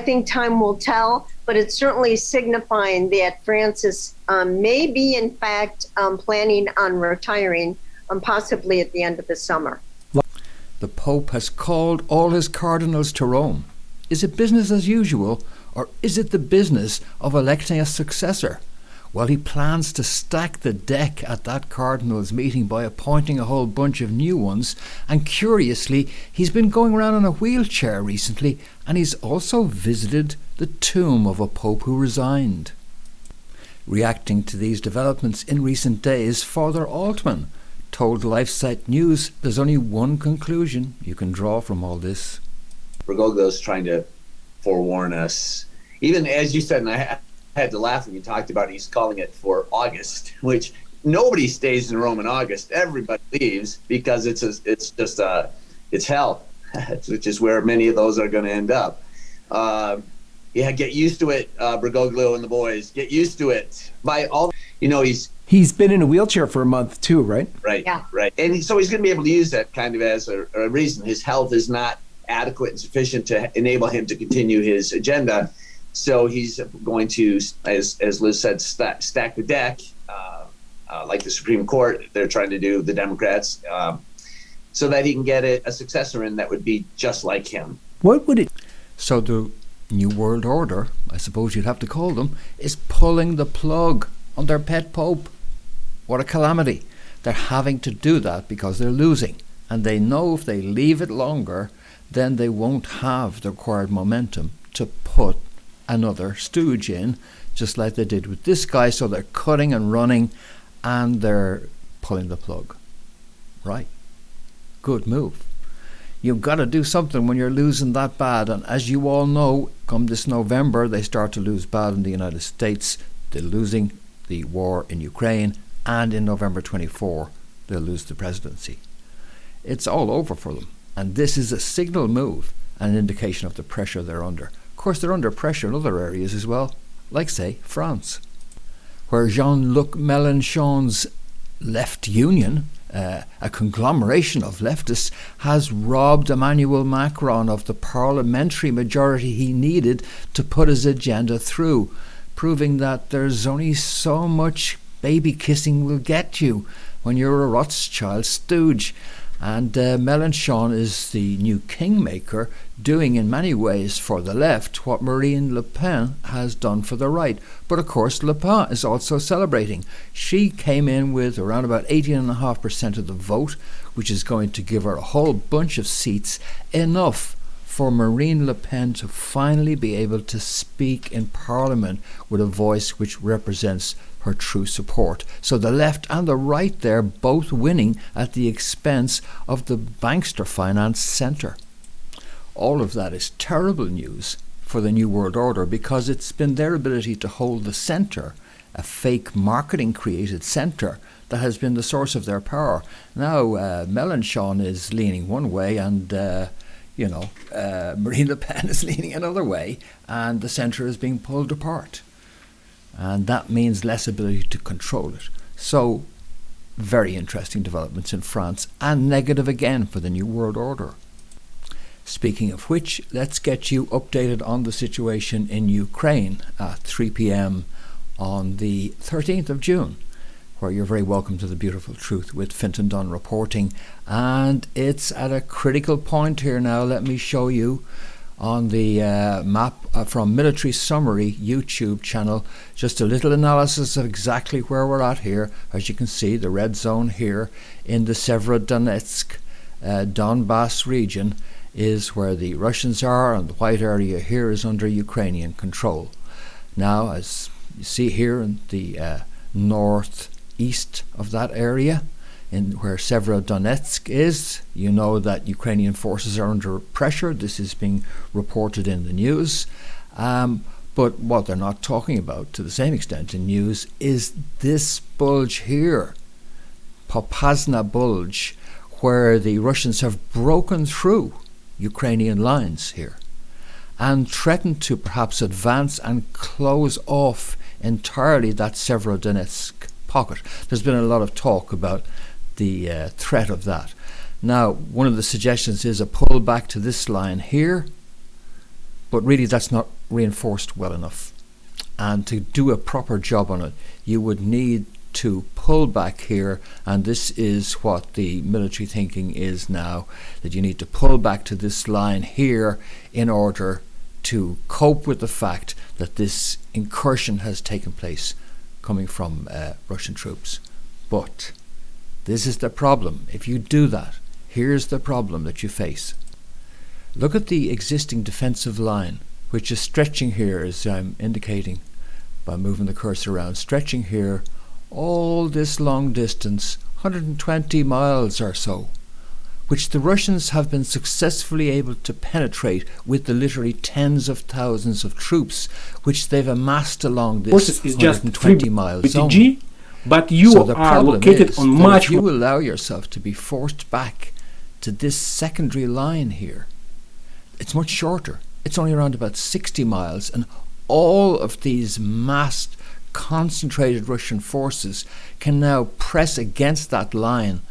think time will tell, but it's certainly signifying that Francis may be, in fact, planning on retiring, possibly at the end of the summer. The Pope has called all his cardinals to Rome. Is it business as usual, or is it the business of electing a successor? Well, he plans to stack the deck at that cardinals meeting by appointing a whole bunch of new ones, and curiously, he's been going around in a wheelchair recently, and he's also visited the tomb of a pope who resigned. Reacting to these developments in recent days, Father Altman told LifeSite News there's only one conclusion you can draw from all this. Bergoglio's trying to forewarn us. Even as you said, and I had to laugh when you talked about he's calling it for August, which nobody stays in Rome in August. Everybody leaves because it's hell, which is where many of those are going to end up. Get used to it, Bergoglio and the boys. Get used to it. By all, he's been in a wheelchair for a month too, right? Right, yeah. Right. And so he's going to be able to use that kind of as a reason. His health is not adequate and sufficient to enable him to continue his agenda. So he's going to, as Liz said, stack the deck, like the Supreme Court, they're trying to do, the Democrats, so that he can get a successor in that would be just like him. What would it... So the New World Order, I suppose you'd have to call them, is pulling the plug on their pet pope. What a calamity. They're having to do that because they're losing. And they know if they leave it longer, then they won't have the required momentum to put another stooge in, just like they did with this guy. So they're cutting and running, and they're pulling the plug. Right. Good move. You've got to do something when you're losing that bad. And as you all know, come this November, they start to lose bad in the United States. They're losing the war in Ukraine. And in November 24, they'll lose the presidency. It's all over for them. And this is a signal move, an indication of the pressure they're under. Of course, they're under pressure in other areas as well, like, say, France, where Jean-Luc Mélenchon's Left Union, a conglomeration of leftists, has robbed Emmanuel Macron of the parliamentary majority he needed to put his agenda through, proving that there's only so much baby kissing will get you when you're a Rothschild stooge. And Mélenchon is the new kingmaker, doing in many ways for the left what Marine Le Pen has done for the right. But of course, Le Pen is also celebrating. She came in with around about 18.5% of the vote, which is going to give her a whole bunch of seats, enough for Marine Le Pen to finally be able to speak in Parliament with a voice which represents her true support. So the left and the right there both winning at the expense of the bankster finance centre. All of that is terrible news for the New World Order, because it's been their ability to hold the centre, a fake marketing created centre, that has been the source of their power. Now Mélenchon is leaning one way, and Marine Le Pen is leaning another way, and the centre is being pulled apart. And that means less ability to control it. So, very interesting developments in France, and negative again for the New World Order. Speaking of which, let's get you updated on the situation in Ukraine at 3 p.m. on the 13th of June, where you're very welcome to The Beautiful Truth with Fintan Dunn reporting. And it's at a critical point here now. Let me show you on the map from Military Summary YouTube channel, just a little analysis of exactly where we're at here. As you can see, the red zone here in the Severodonetsk Donbass region is where the Russians are, and the white area here is under Ukrainian control. Now, as you see here in the northeast of that area, in where Severodonetsk is, you know that Ukrainian forces are under pressure. This is being reported in the news. But what they're not talking about to the same extent in news is this bulge here, Popasna bulge, where the Russians have broken through Ukrainian lines here and threatened to perhaps advance and close off entirely that Severodonetsk pocket. There's been a lot of talk about the threat of that. Now, one of the suggestions is a pull back to this line here, But really that's not reinforced well enough. And to do a proper job on it, you would need to pull back here, and this is what the military thinking is now, that you need to pull back to this line here in order to cope with the fact that this incursion has taken place coming from Russian troops. But this is the problem. If you do that, here's the problem that you face. Look at the existing defensive line, which is stretching here, as I'm indicating by moving the cursor around, stretching here all this long distance, 120 miles or so, which the Russians have been successfully able to penetrate with the literally tens of thousands of troops which they've amassed along this 120 mile zone. BTG, but you So the are problem located is on that much if you allow yourself to be forced back to this secondary line here, it's much shorter. It's only around about 60 miles, and all of these massed, concentrated Russian forces can now press against that line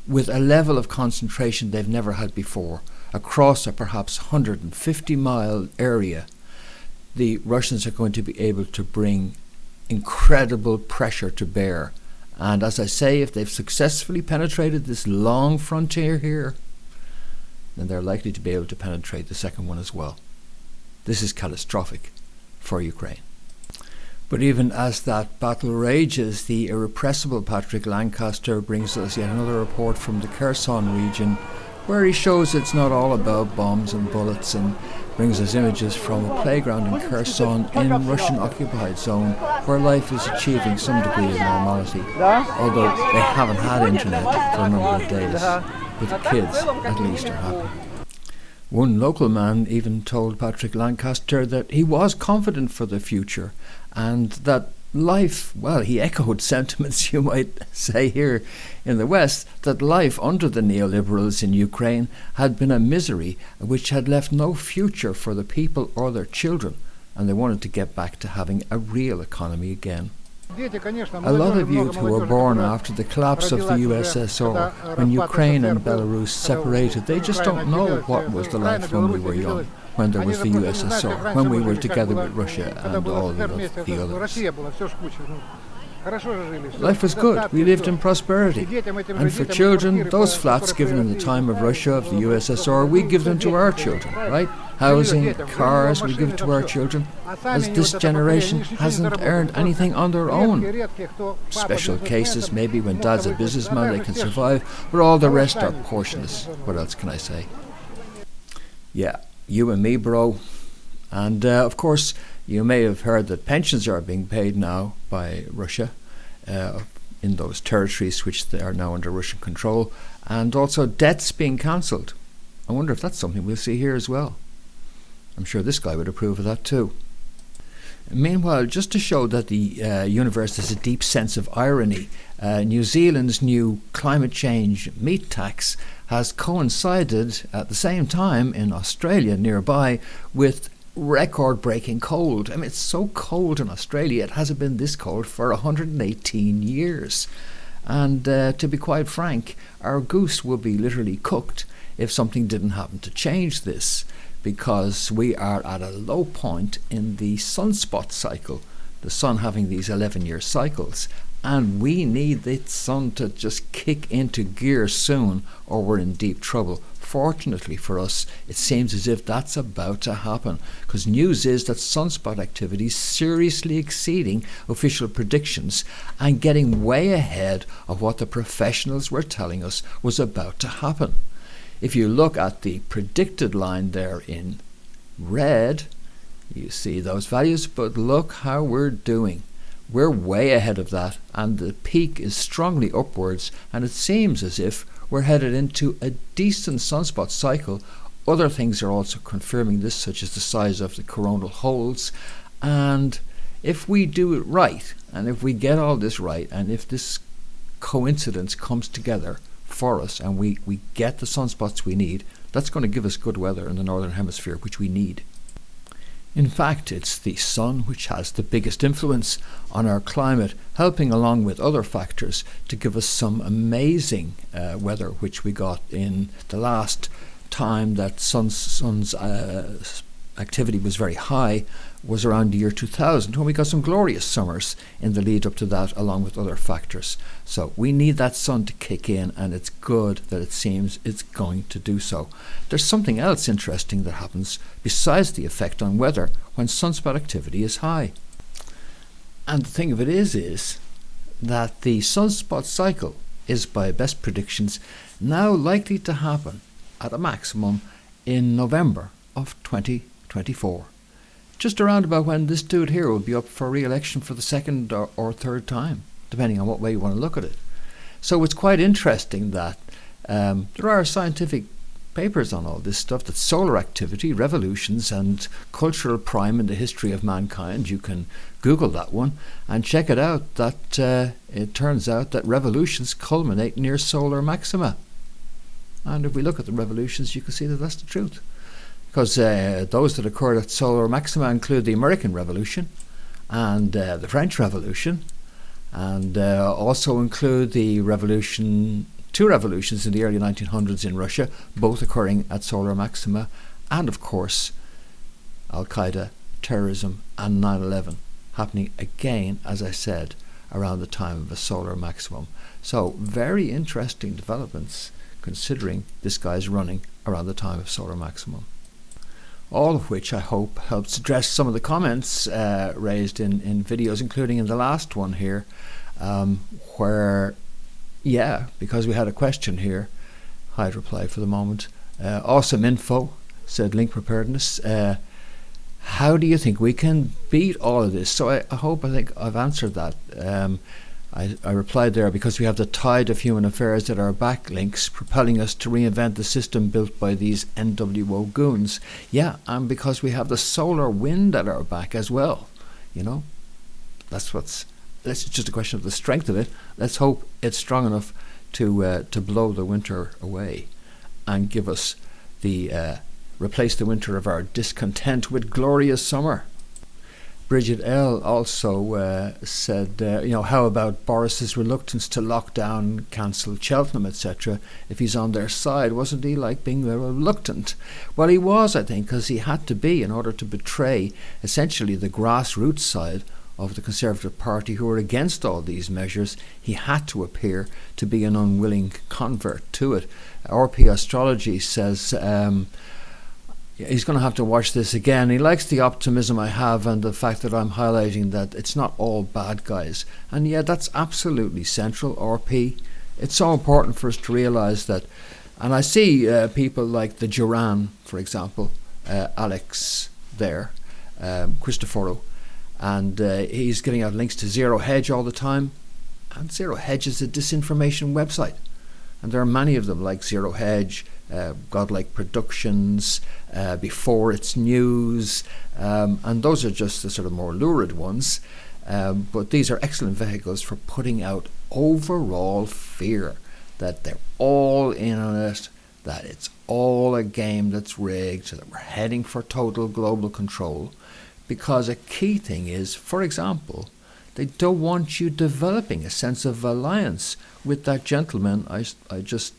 with a level of concentration they've never had before. Across a perhaps 150-mile area, the Russians are going to be able to bring incredible pressure to bear. And as I say, if they've successfully penetrated this long frontier here, then they're likely to be able to penetrate the second one as well. This is catastrophic for Ukraine. But even as that battle rages, the irrepressible Patrick Lancaster brings us yet another report from the Kherson region, where he shows it's not all about bombs and bullets, and brings us images from a playground in Kherson in Russian-occupied zone, where life is achieving some degree of normality, although they haven't had internet for a number of days. But the kids, at least, are happy. One local man even told Patrick Lancaster that he was confident for the future, and that life, well, he echoed sentiments you might say here in the West, that life under the neoliberals in Ukraine had been a misery which had left no future for the people or their children, and they wanted to get back to having a real economy again. A lot of youth who were born after the collapse of the USSR, when Ukraine and Belarus separated, they just don't know what was the life when we were young, when there was the USSR, when we were together with Russia and all the others. Life was good. We lived in prosperity. And for children, those flats given in the time of Russia, of the USSR, we give them to our children, right? Housing, cars, we give it to our children. As this generation hasn't earned anything on their own. Special cases, maybe when dad's a businessman, they can survive, but all the rest are portionless. What else can I say? Yeah, you and me, bro. And of course, you may have heard that pensions are being paid now by Russia in those territories which they are now under Russian control, and also debts being cancelled. I wonder if that's something we'll see here as well. I'm sure this guy would approve of that too. Meanwhile, just to show that the universe has a deep sense of irony, New Zealand's new climate change meat tax has coincided at the same time in Australia nearby with record-breaking cold. I mean, it's so cold in Australia, it hasn't been this cold for 118 years. And to be quite frank, our goose would be literally cooked if something didn't happen to change this, because we are at a low point in the sunspot cycle, the sun having these 11-year cycles, and we need the sun to just kick into gear soon or we're in deep trouble. Fortunately for us, it seems as if that's about to happen, because news is that sunspot activity is seriously exceeding official predictions and getting way ahead of what the professionals were telling us was about to happen. If you look at the predicted line there in red, you see those values, but look how we're doing. We're way ahead of that, and the peak is strongly upwards, and it seems as if we're headed into a decent sunspot cycle. Other things are also confirming this, such as the size of the coronal holes. And if we do it right, and if we get all this right, and if this coincidence comes together for us, and we get the sunspots we need, that's going to give us good weather in the northern hemisphere, which we need. In fact, it's the sun which has the biggest influence on our climate, helping along with other factors to give us some amazing weather, which we got in the last time that sun's activity was very high was around the year 2000, when we got some glorious summers in the lead up to that, along with other factors. So we need that sun to kick in, and it's good that it seems it's going to do so. There's something else interesting that happens besides the effect on weather when sunspot activity is high. And the thing of it is that the sunspot cycle is, by best predictions, now likely to happen at a maximum in November of 2024. Just around about when this dude here will be up for re-election for the second or third time, depending on what way you want to look at it. So it's quite interesting that there are scientific papers on all this stuff, that solar activity, revolutions and cultural prime in the history of mankind, you can Google that one and check it out, that it turns out that revolutions culminate near solar maxima. And if we look at the revolutions, you can see that that's the truth. Because those that occurred at solar maxima include the American Revolution and the French Revolution, and also include the two revolutions in the early 1900s in Russia, both occurring at solar maxima, and of course Al-Qaeda, terrorism and 9/11 happening again, as I said, around the time of a solar maximum. So very interesting developments, considering this guy's running around the time of solar maximum. All of which I hope helps address some of the comments raised in videos, including in the last one here, where, because we had a question here, I'd reply for the moment. Awesome info, said Link Preparedness. How do you think we can beat all of this? So I think I've answered that. I replied there, because we have the tide of human affairs at our backlinks propelling us to reinvent the system built by these NWO goons. Yeah, and because we have the solar wind at our back as well. You know, that's just a question of the strength of it. Let's hope it's strong enough to blow the winter away and give us replace the winter of our discontent with glorious summer. Bridget L. also said, how about Boris's reluctance to lock down, cancel Cheltenham, etc. If he's on their side, wasn't he being reluctant? Well, he was, I think, because he had to be, in order to betray essentially the grassroots side of the Conservative Party, who were against all these measures. He had to appear to be an unwilling convert to it. RP Astrology says he's going to have to watch this again. He likes the optimism I have and the fact that I'm highlighting that it's not all bad guys. And yeah, that's absolutely central, RP. It's so important for us to realise that. And I see people like the Duran, for example, Alex there, Cristoforo, and he's getting out links to Zero Hedge all the time. And Zero Hedge is a disinformation website. And there are many of them, like Zero Hedge, Godlike Productions, Before It's News, and those are just the sort of more lurid ones. But these are excellent vehicles for putting out overall fear that they're all in on it, that it's all a game that's rigged, that we're heading for total global control. Because a key thing is, for example, they don't want you developing a sense of alliance with that gentleman I just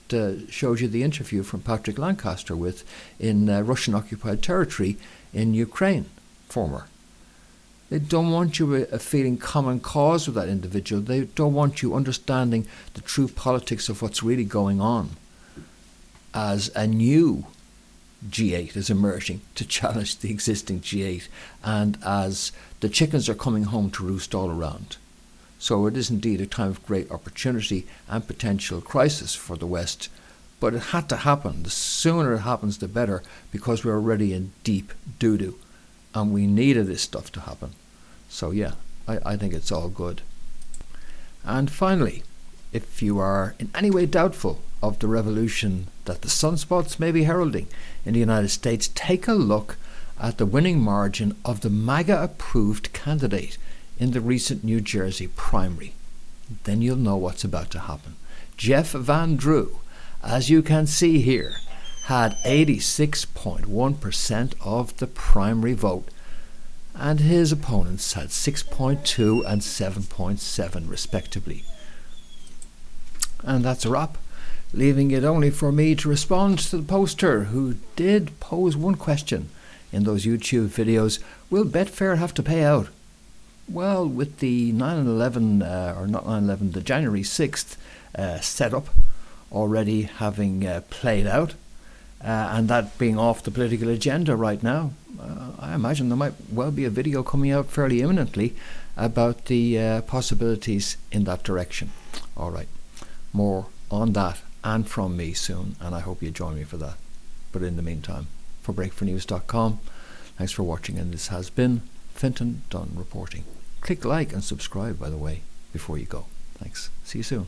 showed you the interview from Patrick Lancaster with in Russian-occupied territory in Ukraine, former. They don't want you feeling common cause with that individual. They don't want you understanding the true politics of what's really going on as a new G8 is emerging to challenge the existing G8, and as the chickens are coming home to roost all around. So it is indeed a time of great opportunity and potential crisis for the West, but it had to happen. The sooner it happens, the better, because we're already in deep doo-doo, and we needed this stuff to happen. So yeah, I think it's all good. And finally, if you are in any way doubtful of the revolution that the sunspots may be heralding in the United States, take a look at the winning margin of the MAGA-approved candidate in the recent New Jersey primary. Then you'll know what's about to happen. Jeff Van Drew, as you can see here, had 86.1% of the primary vote, and his opponents had 6.2 and 7.7 respectively. And that's a wrap, leaving it only for me to respond to the poster, who did pose one question in those YouTube videos, will Betfair have to pay out? Well, with the 9/11, or not 9/11, the January 6th setup already having played out, and that being off the political agenda right now, I imagine there might well be a video coming out fairly imminently about the possibilities in that direction. All right, more on that and from me soon, and I hope you join me for that. But in the meantime, for breakfornews.com, thanks for watching, and this has been Fintan Dunne reporting. Click like and subscribe, by the way, before you go. Thanks. See you soon.